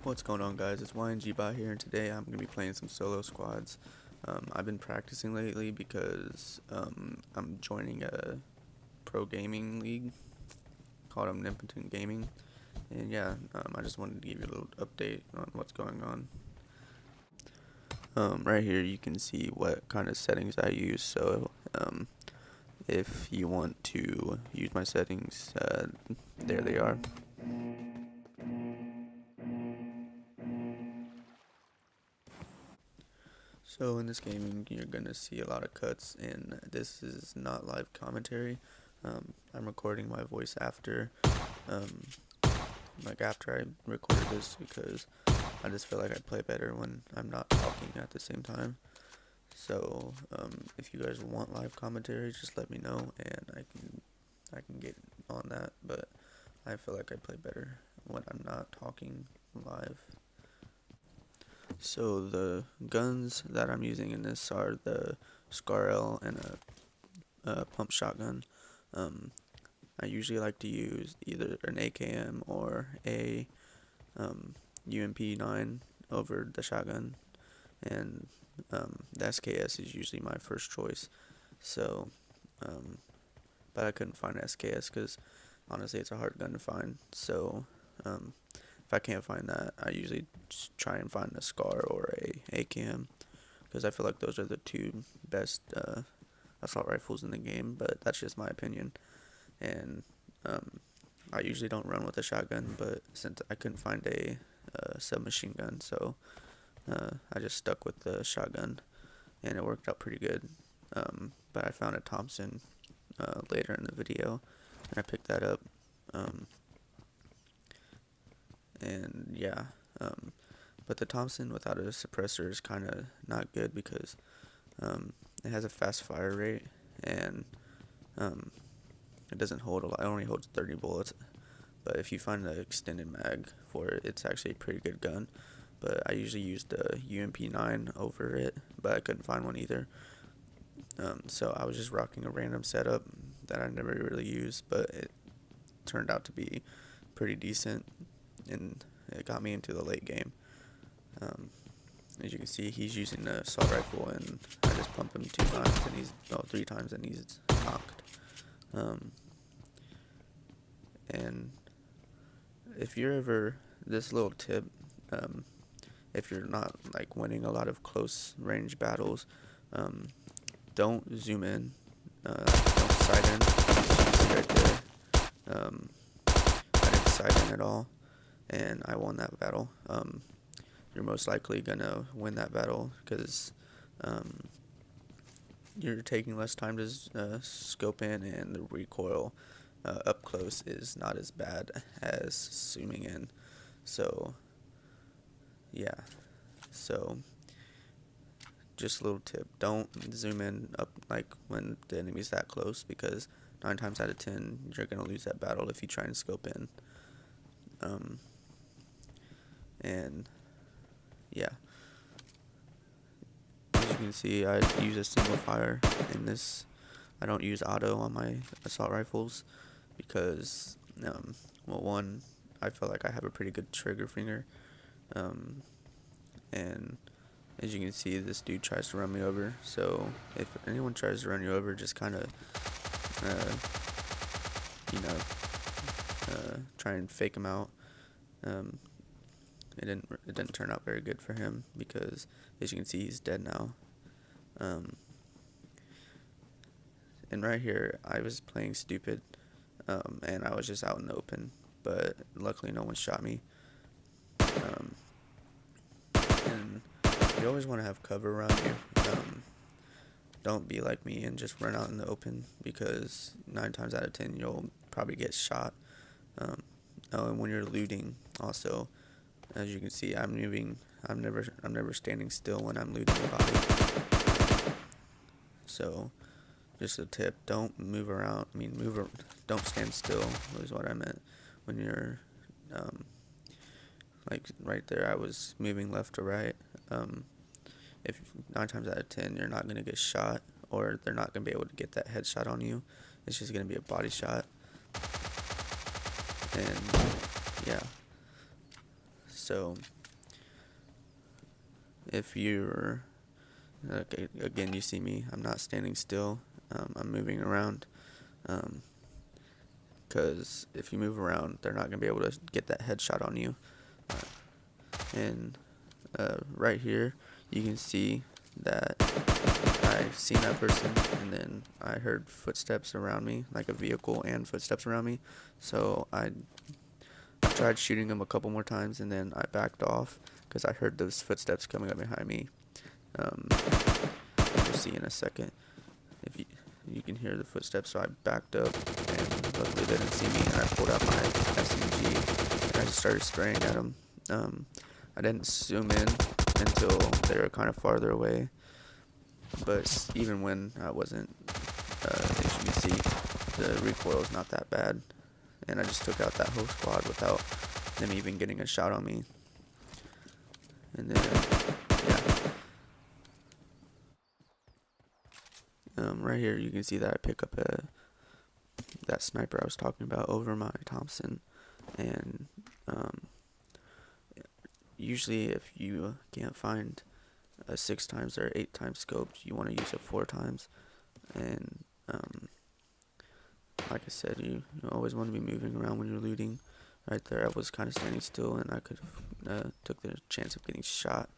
What's going on, guys? It's YNG here, and today I'm going to be playing some solo squads. I've been practicing lately because I'm joining a pro gaming league called Omnipotent Gaming, and yeah, I just wanted to give you a little update on what's going on. Right here you can see what kind of settings I use, so if you want to use my settings, there they are. So in this gaming, you're gonna see a lot of cuts, and this is not live commentary. I'm recording my voice after, um, after I recorded this, because I just feel like I play better when I'm not talking at the same time. So if you guys want live commentary, just let me know, and I can get on that. But I feel like I play better when I'm not talking live. So the guns that I'm using in this are the SCAR-L and a pump shotgun. I usually like to use either an AKM or a UMP9 over the shotgun, and the SKS is usually my first choice. So, but I couldn't find SKS because honestly it's a hard gun to find. So, if I can't find that, I usually just try and find a SCAR or a AKM because I feel like those are the two best assault rifles in the game. But that's just my opinion. And I usually don't run with a shotgun, but since I couldn't find a submachine gun, so I just stuck with the shotgun, and it worked out pretty good. But I found a Thompson later in the video, and I picked that up. And yeah, but the Thompson without a suppressor is kind of not good because it has a fast fire rate, and it doesn't hold a lot. It only holds 30 bullets. But if you find the extended mag for it, it's actually a pretty good gun. But I usually use the UMP9 over it, but I couldn't find one either. So I was just rocking a random setup that I never really used, but it turned out to be pretty decent, and it got me into the late game. As you can see, he's using the assault rifle, and I just pumped him 2 times, and three times, and he's knocked. And if you're ever, this little tip, if you're not like winning a lot of close range battles, don't zoom in, don't sight in. As you can see right there, I didn't sight in at all, and I won that battle. You're most likely gonna win that battle because you're taking less time to scope in, and the recoil up close is not as bad as zooming in. So yeah, so just a little tip, don't zoom in up like when the enemy's that close, because 9 times out of 10 you're gonna lose that battle if you try and scope in. And yeah, as you can see, I use a single fire in this. I don't use auto on my assault rifles because, well, one, I feel like I have a pretty good trigger finger, and as you can see, this dude tries to run me over. So if anyone tries to run you over, just kind of, try and fake him out. It didn't turn out very good for him because, as you can see, he's dead now. And right here, I was playing stupid, and I was just out in the open, but luckily no one shot me. And you always want to have cover around you. Don't be like me and just run out in the open, because 9 times out of 10 you'll probably get shot. Oh, and when you're looting, also, as you can see, I'm moving. I'm never standing still when I'm looting a body. So, just a tip: don't move around. Don't stand still. Was what I meant. When you're, like right there, I was moving left to right. If 9 times out of 10 you're not gonna get shot, or they're not gonna be able to get that headshot on you. It's just gonna be a body shot. And yeah. So if you're okay, again, you see me, I'm not standing still. I'm moving around. Because if you move around, they're not gonna be able to get that headshot on you. And right here, you can see that I seen that person, and then I heard footsteps around me, like a vehicle and footsteps around me. So I tried shooting him a couple more times, and then I backed off because I heard those footsteps coming up behind me. You'll see in a second. If you can hear the footsteps, so I backed up, and luckily they didn't see me, and I pulled out my SMG, and I just started spraying at them. I didn't zoom in until they were kind of farther away, but even when I wasn't, as you can see, the recoil is not that bad, and I just took out that whole squad without them even getting a shot on me. And then, yeah. Right here you can see that I pick up that sniper I was talking about over my Thompson, and usually if you can't find a 6 times or 8 times scoped, you want to use it 4 times. And like I said, you always want to be moving around when you're looting. Right there I was kind of standing still, and I could have took the chance of getting shot.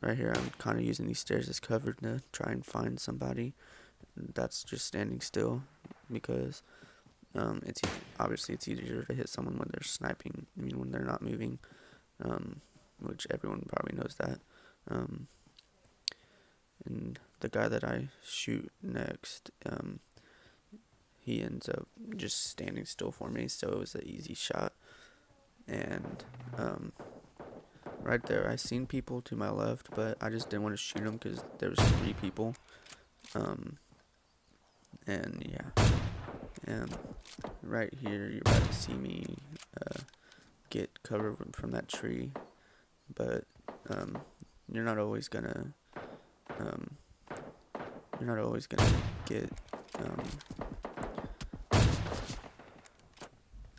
Right here I'm kind of using these stairs as cover to try and find somebody that's just standing still, because obviously it's easier to hit someone when they're sniping, when they're not moving, which everyone probably knows that. And the guy that I shoot next, he ends up just standing still for me, so it was an easy shot. And right there I seen people to my left, but I just didn't want to shoot them because there was 3 people. And yeah, right here you're about to see me get cover from that tree, but you're not always gonna get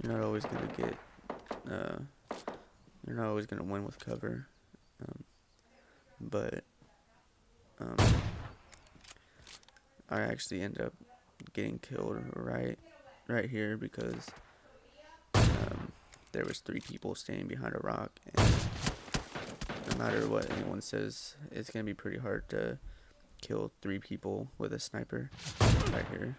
you're not always gonna get you're not always gonna win with cover, but I actually end up getting killed right here because there was 3 people standing behind a rock, and no matter what anyone says, it's gonna be pretty hard to kill 3 people with a sniper right here.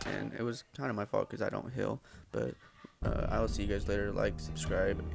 And it was kind of my fault because I don't heal, but I will see you guys later. Like, subscribe, and